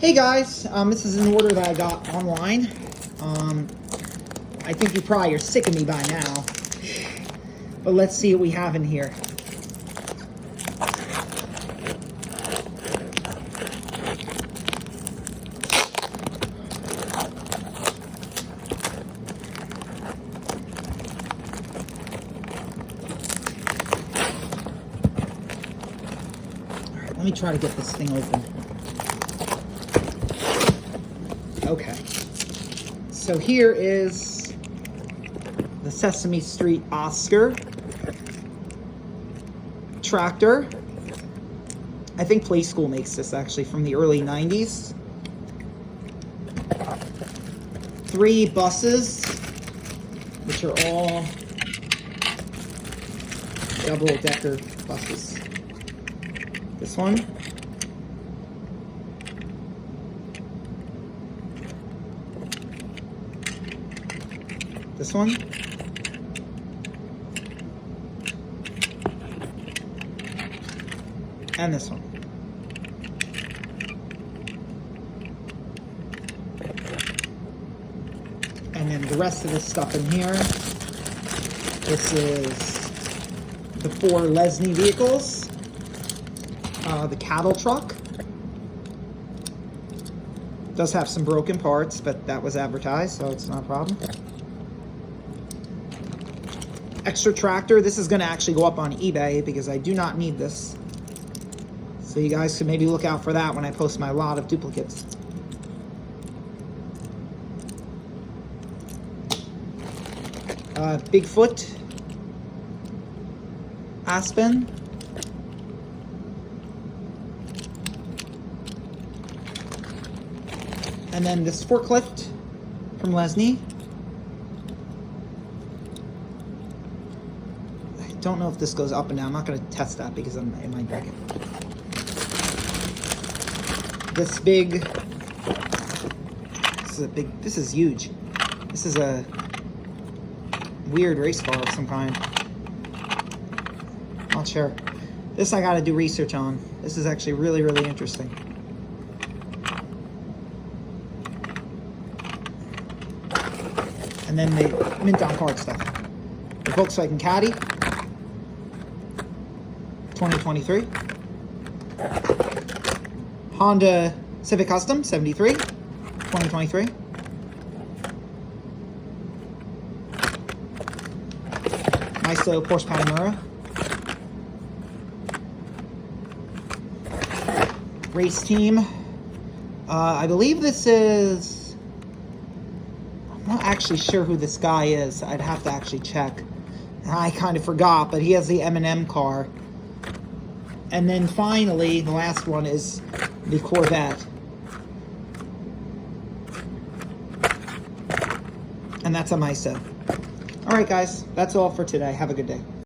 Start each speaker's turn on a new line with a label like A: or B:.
A: Hey guys, this is an order that I got online. I think you probably are sick of me by now, but let's see what we have in here. All right, let me try to get this thing open. Okay, so here is the Sesame Street Oscar tractor. I think Play School makes this actually, from the early 90s. 3 buses, which are all double-decker buses. This one. This one. And this one. And then the rest of this stuff in here. This is the 4 Lesney vehicles. The cattle truck. Does have some broken parts, but that was advertised, so it's not a problem. Extra tractor. This is going to actually go up on eBay because I do not need this. So you guys could maybe look out for that when I post my lot of duplicates. Bigfoot. Aspen. And then this forklift from Lesney. I don't know if this goes up and down. I'm not going to test that because it might break it. This is huge. This is a weird race car of some kind. Not sure. This I got to do research on. This is actually really, really interesting. And then the mint on card stuff. The Volkswagen Caddy, 2023. Honda Civic Custom, 73, 2023. Nice Porsche Panamera. Race team. I believe this is... I'm not actually sure who this guy is. I'd have to actually check. I kind of forgot, but he has the M&M car. And then finally, the last one is the Corvette. And that's a Maiso. All right, guys, that's all for today. Have a good day.